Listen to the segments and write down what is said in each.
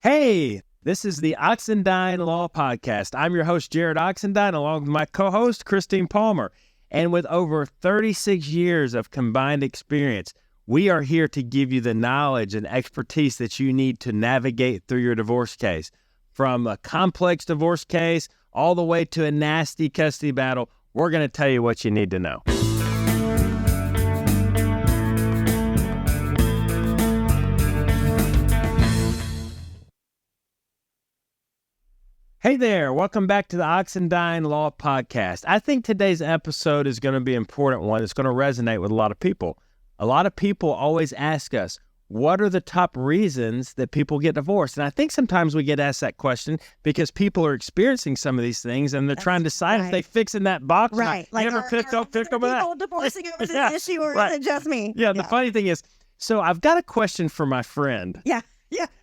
Hey, this is the Oxendine Law Podcast. I'm your host, Jarrod Oxendine, along with my co-host, Christine Palmer. And with over 36 years of combined experience, we are here to give you the knowledge and expertise that you need to navigate through your divorce case. From a complex divorce case all the way to a nasty custody battle, we're going to tell you what you need to know. Hey there, welcome back to the Oxendine Law Podcast. I think today's episode is going to be an important one. It's going to resonate with a lot of people. A lot of people always ask us, what are the top reasons that people get divorced? And I think sometimes we get asked that question because people are experiencing some of these things and they're trying to decide if they fix in that box. Right. Like, you ever picked up people that? divorcing over this issue, or is it just me? Yeah, the funny thing is, so I've got a question for my friend. Yeah.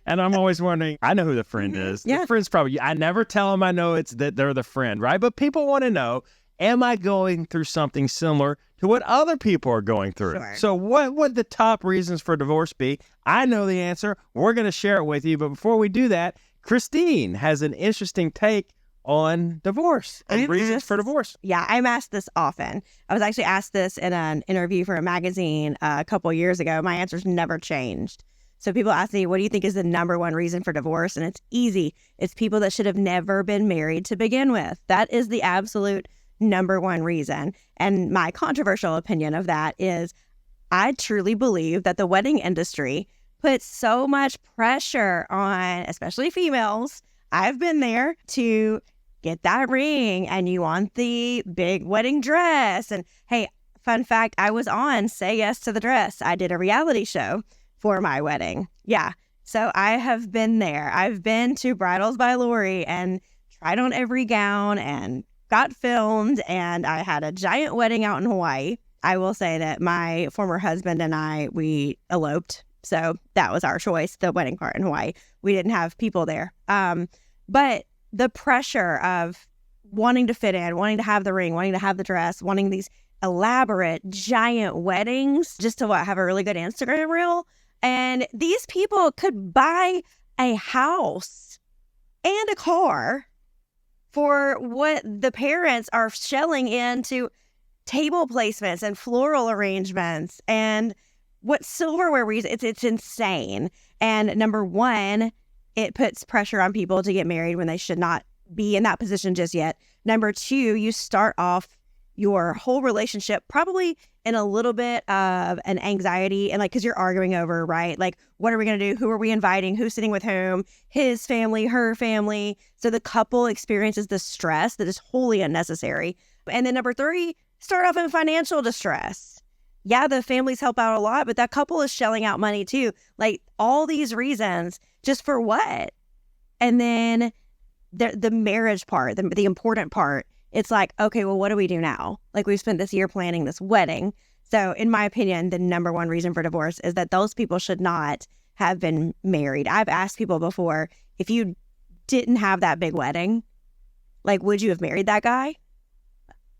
And I'm always wondering, I know who the friend is. Yeah. The friend's probably, I never tell them I know it's that they're the friend, right? But people want to know, am I going through something similar to what other people are going through? Sure. So what would the top reasons for divorce be? I know the answer. We're going to share it with you. But before we do that, Christine has an interesting take on divorce and reasons for divorce. Yeah, I'm asked this often. I was actually asked this in an interview for a magazine a couple years ago. My answer's never changed. So people ask me, what do you think is the number one reason for divorce? And it's easy. It's people that should have never been married to begin with. That is the absolute number one reason. And my controversial opinion of that is I truly believe that the wedding industry puts so much pressure on, especially females. I've been there, to get that ring and you want the big wedding dress. And hey, fun fact, I was on Say Yes to the Dress. I did a reality show for my wedding. Yeah. So I have been there. I've been to Bridals by Lori and tried on every gown and got filmed, and I had a giant wedding out in Hawaii. I will say that my former husband and I, we eloped. So that was our choice, the wedding part in Hawaii. We didn't have people there. But the pressure of wanting to fit in, wanting to have the ring, wanting to have the dress, wanting these elaborate giant weddings just to have a really good Instagram reel. And these people could buy a house and a car for what the parents are shelling into table placements and floral arrangements and what silverware we use. It's insane. And number one, it puts pressure on people to get married when they should not be in that position just yet. Number two, you start off your whole relationship probably in a little bit of an anxiety, and because you're arguing over, right? Like, what are we going to do? Who are we inviting? Who's sitting with whom? His family, her family. So the couple experiences the stress that is wholly unnecessary. And then number three, start off in financial distress. Yeah, the families help out a lot, but that couple is shelling out money too. Like, all these reasons, just for what? And then the marriage part, the important part, it's like, okay, well, what do we do now? Like, we've spent this year planning this wedding. So in my opinion, the number one reason for divorce is that those people should not have been married. I've asked people before, if you didn't have that big wedding, like, would you have married that guy?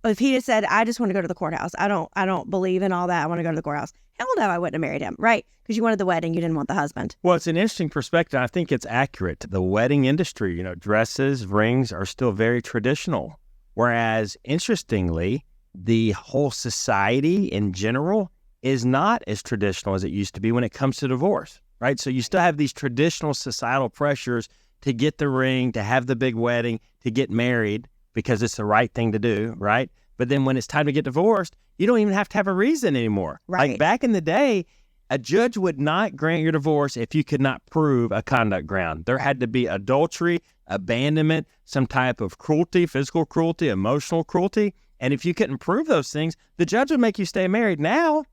If he had said, I just want to go to the courthouse, I don't believe in all that, I want to go to the courthouse, hell no, I wouldn't have married him, right? Because you wanted the wedding, you didn't want the husband. Well, it's an interesting perspective. I think it's accurate. The wedding industry, dresses, rings are still very traditional. Whereas, interestingly, the whole society in general is not as traditional as it used to be when it comes to divorce, right? So you still have these traditional societal pressures to get the ring, to have the big wedding, to get married because it's the right thing to do, right? But then when it's time to get divorced, you don't even have to have a reason anymore. Right. Like back in the day, a judge would not grant your divorce if you could not prove a conduct ground. There had to be adultery, abandonment, some type of cruelty, physical cruelty, emotional cruelty. And if you couldn't prove those things, the judge would make you stay married. Now,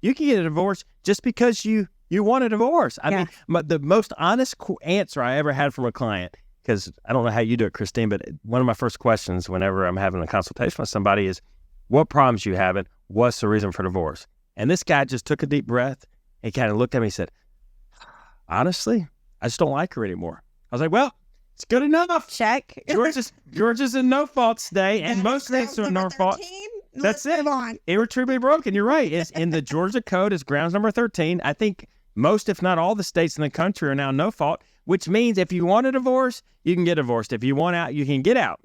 you can get a divorce just because you want a divorce. I mean, the most honest answer I ever had from a client, because I don't know how you do it, Christine, but one of my first questions whenever I'm having a consultation with somebody is, what problems you having? What's the reason for divorce? And this guy just took a deep breath. He kind of looked at me and said, honestly, I just don't like her anymore. I was like, well, it's good enough. Check. Georgia's in no fault today, and most states are in no fault. That's it. Irretrievably broken. You're right. It's in the Georgia code is grounds number 13. I think most, if not all, the states in the country are now no fault. which means if you want a divorce, you can get divorced. If you want out, you can get out.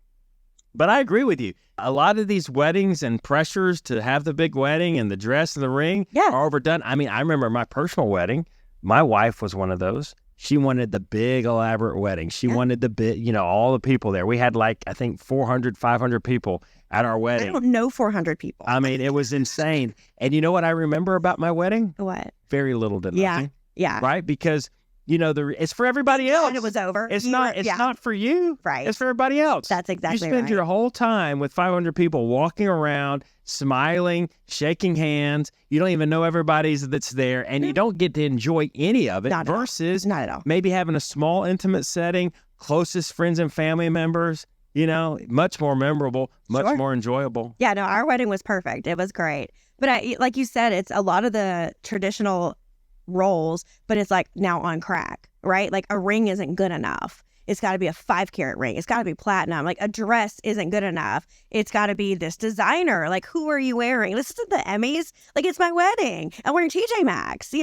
But I agree with you. A lot of these weddings and pressures to have the big wedding and the dress and the ring are overdone. I mean, I remember my personal wedding. My wife was one of those. She wanted the big elaborate wedding. She wanted the big, all the people there. We had I think 400, 500 people at our wedding. I don't know 400 people. I mean, it was insane. And you know what I remember about my wedding? What? Very little to nothing. Yeah. Right? Because it's for everybody else. And it was over. It's not for you. Right. It's for everybody else. That's exactly right. You spend your whole time with 500 people walking around, smiling, shaking hands. You don't even know everybody that's there, and you don't get to enjoy any of it. Not versus not at all. Maybe having a small, intimate setting, closest friends and family members. Much more memorable, much more enjoyable. Yeah, no, our wedding was perfect. It was great. But like you said, it's a lot of the traditional roles, but it's now on crack, right? Like a ring isn't good enough. It's got to be a 5-carat ring. It's got to be platinum. Like a dress isn't good enough. It's got to be this designer. Like, who are you wearing? This is the Emmys. Like, it's my wedding. I'm wearing TJ Maxx,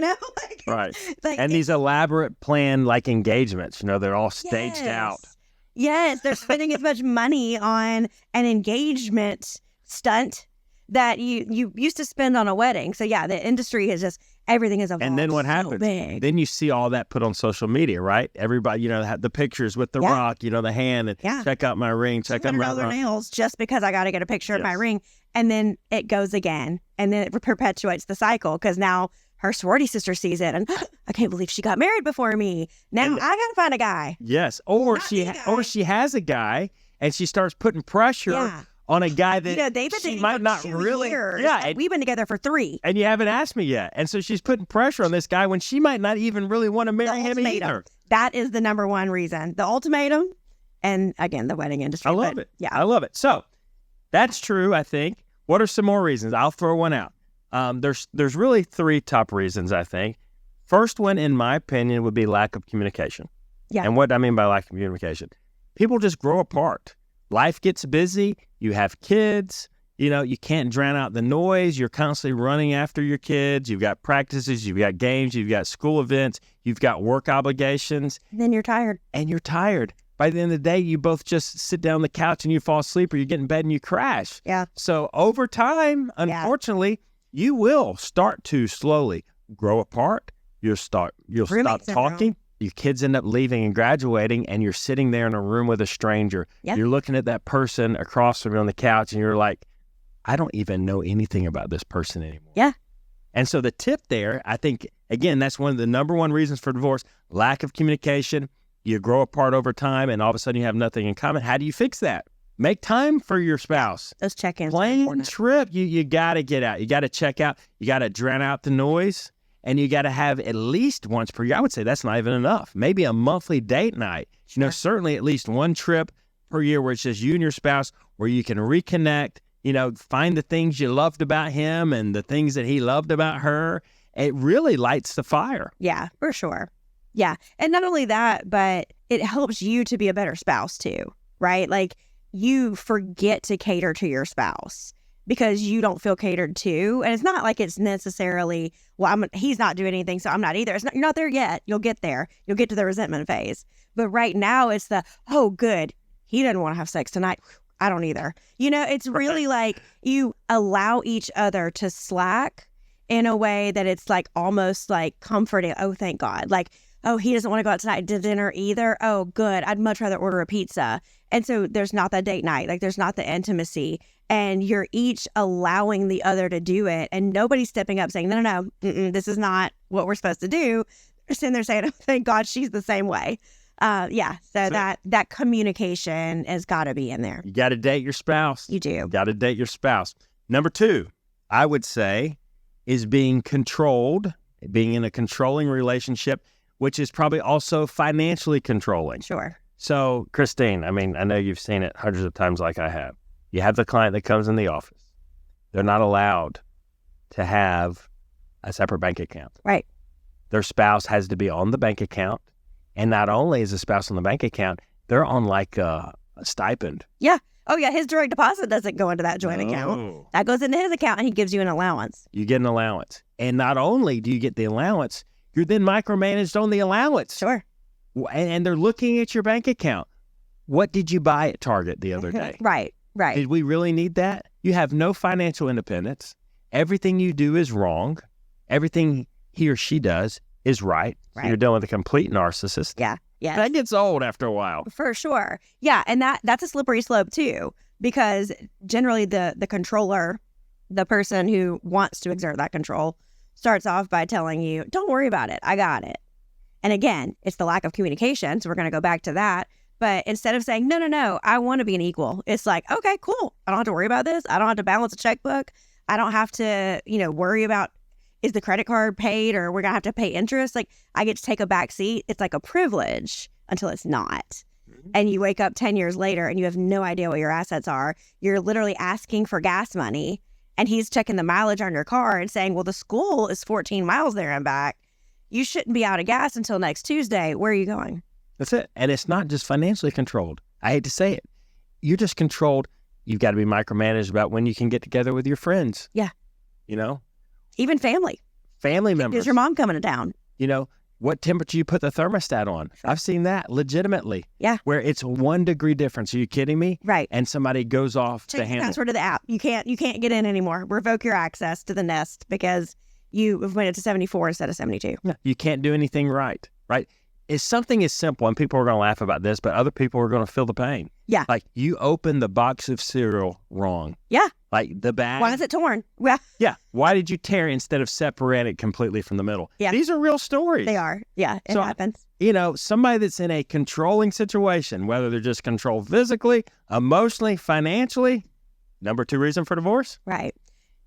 Right. And these elaborate planned engagements, they're all staged out. Yes, they're spending as much money on an engagement stunt that you used to spend on a wedding. So yeah, the industry has everything is evolved. And then what happens? Big. Then you see all that put on social media, right? Everybody, the pictures with the rock, the hand, and check out my ring, check out my nails just because I got to get a picture of my ring. And then it goes again. And then it perpetuates the cycle because now her sorority sister sees it and I can't believe she got married before me. Now I got to find a guy. Yes. Or she has a guy and she starts putting pressure on a guy that they've been she dating might for not 2 really. years. Yeah. And we've been together for 3. And you haven't asked me yet. And so she's putting pressure on this guy when she might not even really want to marry him either. That is the number one reason. The ultimatum and, again, the wedding industry. I love it. Yeah. I love it. So that's true, I think. What are some more reasons? I'll throw one out. There's really 3 top reasons, I think. First one, in my opinion, would be lack of communication. Yeah. And what I mean by lack of communication, people just grow apart. Life gets busy. You have kids. You can't drown out the noise. You're constantly running after your kids. You've got practices. You've got games. You've got school events. You've got work obligations. And then you're tired. By the end of the day, you both just sit down on the couch and you fall asleep, or you get in bed and you crash. Yeah. So over time, unfortunately, you will start to slowly grow apart. You'll stop talking. Your kids end up leaving and graduating, and you're sitting there in a room with a stranger. Yep. You're looking at that person across from you on the couch, and you're like, I don't even know anything about this person anymore. Yeah. And so the tip there, I think, again, that's one of the number one reasons for divorce: lack of communication. You grow apart over time, and all of a sudden you have nothing in common. How do you fix that? Make time for your spouse. Those check-ins. Plane trip. You got to get out. You got to check out. You got to drown out the noise. And you got to have at least once per year. I would say that's not even enough. Maybe a monthly date night. Certainly at least one trip per year where it's just you and your spouse, where you can reconnect, find the things you loved about him and the things that he loved about her. It really lights the fire. Yeah, for sure. Yeah. And not only that, but it helps you to be a better spouse too, right? Like, you forget to cater to your spouse because you don't feel catered to. And it's not like it's necessarily, he's not doing anything, so I'm not either. You're not there yet. You'll get there. You'll get to the resentment phase. But right now it's oh, good. He doesn't want to have sex tonight. I don't either. It's really like you allow each other to slack in a way that it's almost comforting. Oh, thank God. Oh, he doesn't want to go out tonight to dinner either. Oh, good. I'd much rather order a pizza. And so there's not that date night. There's not the intimacy. And you're each allowing the other to do it. And nobody's stepping up saying, no, this is not what we're supposed to do. They're sitting there saying, oh, thank God she's the same way. So that communication has got to be in there. You got to date your spouse. You do. Got to date your spouse. Number 2, I would say, is being controlled, being in a controlling relationship, which is probably also financially controlling. Sure. So, Christine, I know you've seen it hundreds of times like I have. You have the client that comes in the office. They're not allowed to have a separate bank account. Right. Their spouse has to be on the bank account. And not only is the spouse on the bank account, they're on a stipend. Yeah. Oh, yeah. His direct deposit doesn't go into that joint account. That goes into his account, and he gives you an allowance. You get an allowance. And not only do you get the allowance, you're then micromanaged on the allowance. Sure. And they're looking at your bank account. What did you buy at Target the other day? Right. Did we really need that? You have no financial independence. Everything you do is wrong. Everything he or she does is right. So you're dealing with a complete narcissist. Yeah. That gets old after a while. For sure. Yeah. And that's a slippery slope too, because generally the controller, the person who wants to exert that control, starts off by telling you, don't worry about it. I got it. And again, it's the lack of communication. So we're going to go back to that. But instead of saying, no, I want to be an equal, it's like, okay, cool. I don't have to worry about this. I don't have to balance a checkbook. I don't have to, worry about, is the credit card paid or we're going to have to pay interest? Like, I get to take a back seat. It's like a privilege until it's not. And you wake up 10 years later and you have no idea what your assets are. You're literally asking for gas money and he's checking the mileage on your car and saying, well, the school is 14 miles there and back. You shouldn't be out of gas until next Tuesday. Where are you going? That's it. And it's not just financially controlled. I hate to say it. You're just controlled. You've got to be micromanaged about when you can get together with your friends. Yeah. Even family members. Is your mom coming to town? What temperature you put the thermostat on. Sure. I've seen that legitimately. Yeah. Where it's 1 degree difference. Are you kidding me? Right. And somebody goes off Check the handle. Password to the app. You can't get in anymore. Revoke your access to the Nest because you have went it to 74 instead of 72. Yeah. You can't do anything right. It's something as simple, and people are going to laugh about this, but other people are going to feel the pain. Yeah. Like you opened the box of cereal wrong. Yeah. Like the bag. Why is it torn? Well. Yeah. Why did you tear it instead of separate it completely from the middle? Yeah. These are real stories. They are. Yeah. It happens. Somebody that's in a controlling situation, whether they're just controlled physically, emotionally, financially, number 2 reason for divorce. Right.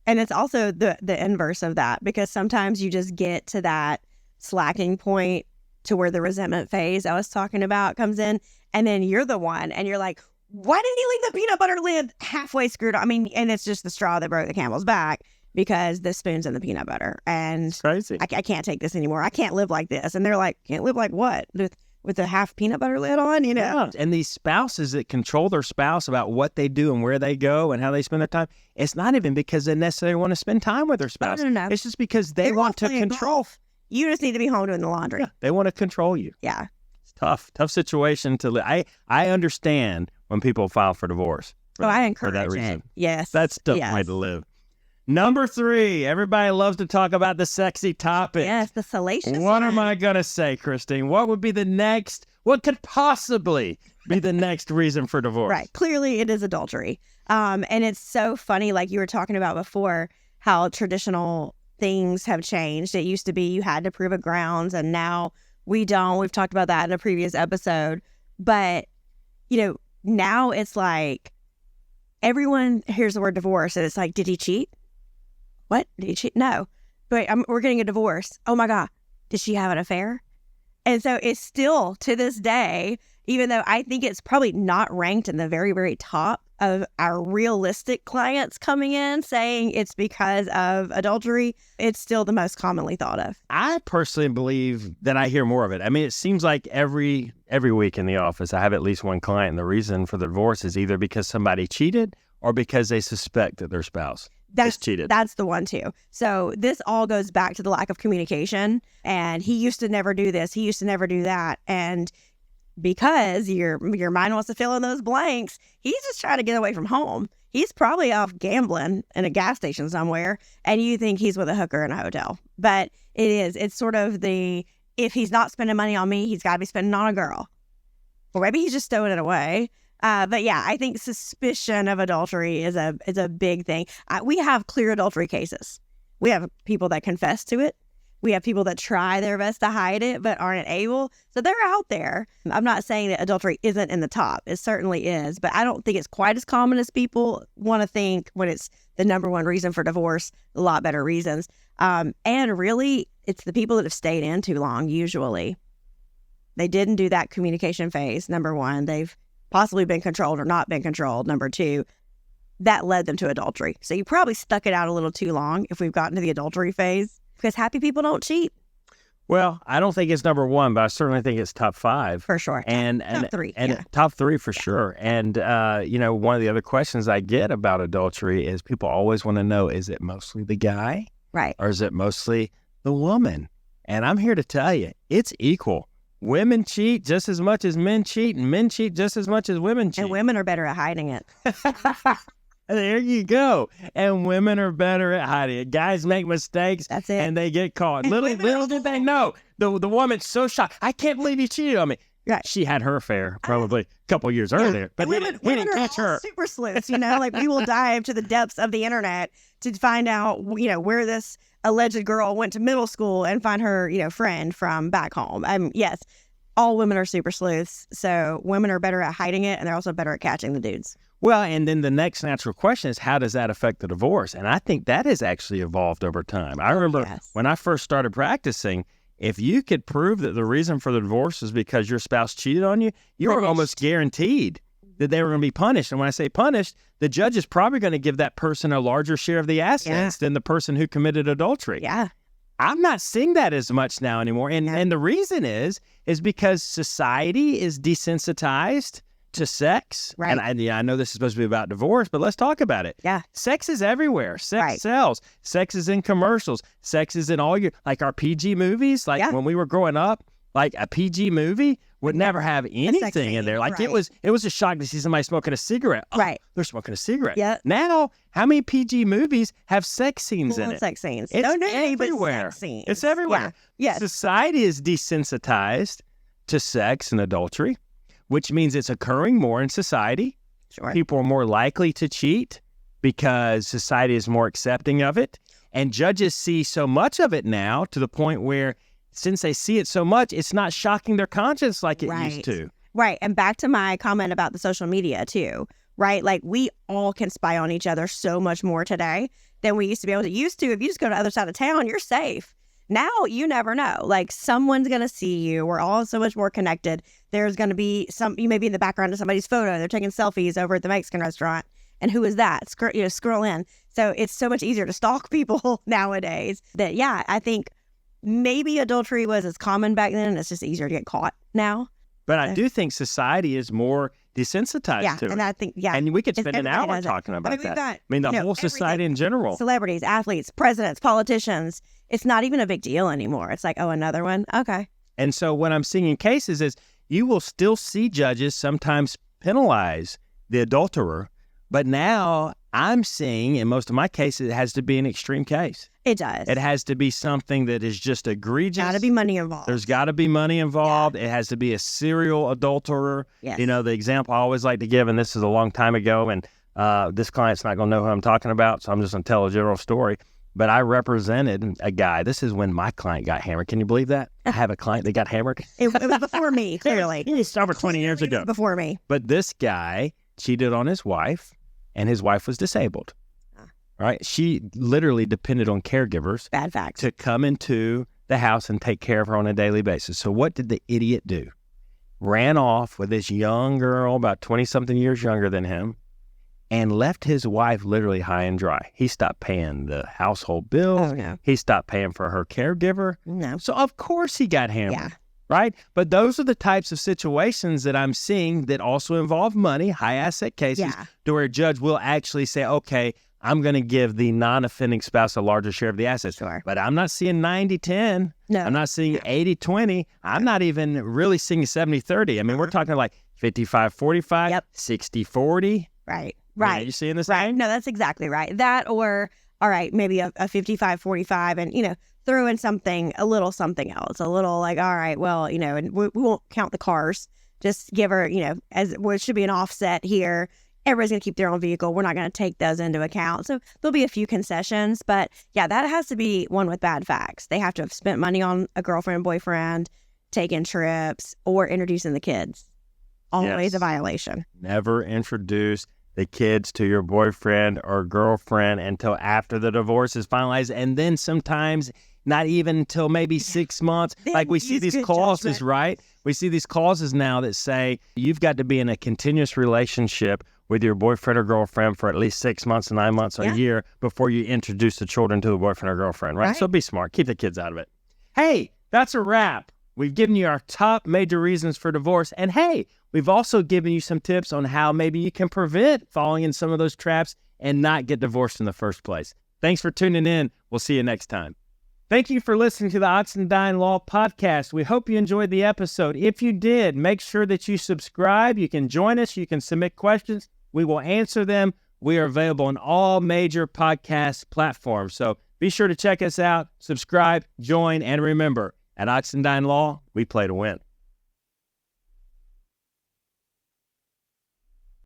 And it's also the inverse of that, because sometimes you just get to that slacking point to where the resentment phase I was talking about comes in, and then you're the one and you're like, why did he leave the peanut butter lid halfway screwed on? I mean, and it's just the straw that broke the camel's back because the spoon's in the peanut butter. And it's crazy. I can't take this anymore. I can't live like this. And they're like, can't live like what? With the half peanut butter lid on, Yeah. And these spouses that control their spouse about what they do and where they go and how they spend their time, it's not even because they necessarily want to spend time with their spouse. No. It's just because they want to control. Golf. You just need to be home doing the laundry. Yeah, they want to control you. Yeah. It's tough situation to live. I understand when people file for divorce. I encourage for that reason. it. Yes. That's a tough way to live. Number 3, everybody loves to talk about the sexy topic. Yes, the salacious. What am I going to say, Christine? What could possibly be the next reason for divorce? Right. Clearly it is adultery. And it's so funny, like you were talking about before, how traditional things have changed. It used to be you had to prove a grounds, and now we don't. We've talked about that in a previous episode. But, now it's like everyone hears the word divorce and it's like, did he cheat? What? Did he cheat? No. But we're getting a divorce. Oh my God. Did she have an affair? And so it's still to this day, even though I think it's probably not ranked in the very, very top of our realistic clients coming in saying it's because of adultery, it's still the most commonly thought of. I personally believe that I hear more of it. I mean, it seems like every week in the office, I have at least one client, and the reason for the divorce is either because somebody cheated or because they suspect that their spouse has cheated. That's the one too. So this all goes back to the lack of communication. And he used to never do this. He used to never do that. And because your mind wants to fill in those blanks, he's just trying to get away from home. He's probably off gambling in a gas station somewhere, and you think he's with a hooker in a hotel. But it's sort of if he's not spending money on me, he's got to be spending on a girl. Or maybe he's just stowing it away. But yeah, I think suspicion of adultery is a big thing. We have clear adultery cases. We have people that confess to it. We have people that try their best to hide it, but aren't able. So they're out there. I'm not saying that adultery isn't in the top. It certainly is. But I don't think it's quite as common as people want to think when it's the number 1 reason for divorce. A lot better reasons. And really, it's the people that have stayed in too long, usually. They didn't do that communication phase, number 1. They've possibly been controlled or not been controlled, number 2. That led them to adultery. So you probably stuck it out a little too long if we've gotten to the adultery phase. Because happy people don't cheat. Well, I don't think it's number 1, but I certainly think it's top 5. For sure. And top 3. Top 3 for sure. And, one of the other questions I get about adultery is people always want to know, is it mostly the guy? Right. Or is it mostly the woman? And I'm here to tell you, it's equal. Women cheat just as much as men cheat, and men cheat just as much as women cheat. And women are better at hiding it. There you go. And women are better at hiding it. Guys make mistakes. That's it. And they get caught. Little did they know. The woman's so shocked. I can't believe you cheated on me. Right. She had her affair probably a couple years earlier. But we didn't catch her. Super sleuths, like we will dive to the depths of the internet to find out, where this alleged girl went to middle school and find her, friend from back home. Yes, all women are super sleuths. So women are better at hiding it, and they're also better at catching the dudes. Well, and then the next natural question is, how does that affect the divorce? And I think that has actually evolved over time. I remember when I first started practicing, if you could prove that the reason for the divorce is because your spouse cheated on you, you were almost guaranteed that they were going to be punished. And when I say punished, the judge is probably going to give that person a larger share of the assets than the person who committed adultery. Yeah. I'm not seeing that as much now anymore. And the reason is because society is desensitized to sex. Right. And I know this is supposed to be about divorce, but let's talk about it. Yeah. Sex is everywhere. Sex sells. Sex is in commercials. Sex is in all like our PG movies. Like when we were growing up, like a PG movie would never have anything in there. Like it was a shock to see somebody smoking a cigarette. Oh, they're smoking a cigarette. Yeah. Now, how many PG movies have sex scenes in it? Sex scenes. It's everywhere. Sex scenes. It's everywhere. Yeah. Yes. Society is desensitized to sex and adultery, which means it's occurring more in society. Sure. People are more likely to cheat because society is more accepting of it. And judges see so much of it now to the point where, since they see it so much, it's not shocking their conscience like it used to. Right. And back to my comment about the social media too, right? Like we all can spy on each other so much more today than we used to be able to. If you just go to the other side of town, you're safe. Now, you never know. Like someone's going to see you. We're all so much more connected. There's going to be you may be in the background of somebody's photo. They're taking selfies over at the Mexican restaurant. And who is that? Scroll in. So it's so much easier to stalk people nowadays that, I think maybe adultery was as common back then. And it's just easier to get caught now. But I do think society is more desensitized to it. And I think, and we could spend an hour talking about that. The whole society in general. Celebrities, athletes, presidents, politicians. It's not even a big deal anymore. It's like, oh, another one? Okay. And so what I'm seeing in cases is you will still see judges sometimes penalize the adulterer. But now I'm seeing in most of my cases, it has to be an extreme case. It does. It has to be something that is just egregious. Got to be money involved. There's got to be money involved. It has to be a serial adulterer. Yes. The example I always like to give, and this is a long time ago, and this client's not going to know who I'm talking about, so I'm just going to tell a general story. But I represented a guy. This is when my client got hammered. Can you believe that? I have a client that got hammered. It was before me, clearly. He was over 20 years ago. Before me. But this guy cheated on his wife, and his wife was disabled. Right? She literally depended on caregivers. Bad facts. To come into the house and take care of her on a daily basis. So what did the idiot do? Ran off with this young girl, about 20-something years younger than him, and left his wife literally high and dry. He stopped paying the household bills. Oh, no. He stopped paying for her caregiver. No. So, of course, he got hammered. Yeah. Right? But those are the types of situations that I'm seeing that also involve money, high asset cases, to where a judge will actually say, okay, I'm going to give the non-offending spouse a larger share of the assets. Sure. But I'm not seeing 90-10. No. I'm not seeing 80-20. I'm not even really seeing 70-30. I mean, we're talking like 55-45, 60-40. Right. Are you seeing this? Right. No, that's exactly right. That or, all right, maybe a 55-45 and, throw in a little something else, a little like, all right, well, and we won't count the cars. Just give her, as well, it should be an offset here. Everybody's going to keep their own vehicle. We're not going to take those into account. So there'll be a few concessions. But that has to be one with bad facts. They have to have spent money on a girlfriend, boyfriend, taking trips, or introducing the kids. Always a violation. Never introduce the kids to your boyfriend or girlfriend until after the divorce is finalized. And then sometimes not even until maybe 6 months. Like we see these clauses, right? We see these clauses now that say you've got to be in a continuous relationship with your boyfriend or girlfriend for at least 6 months, 9 months, or a year before you introduce the children to the boyfriend or girlfriend, right? So be smart. Keep the kids out of it. Hey, that's a wrap. We've given you our top major reasons for divorce. And hey, we've also given you some tips on how maybe you can prevent falling in some of those traps and not get divorced in the first place. Thanks for tuning in. We'll see you next time. Thank you for listening to the Oxendine Law Podcast. We hope you enjoyed the episode. If you did, make sure that you subscribe. You can join us. You can submit questions. We will answer them. We are available on all major podcast platforms. So be sure to check us out, subscribe, join, and remember, at Oxendine Law, we play to win.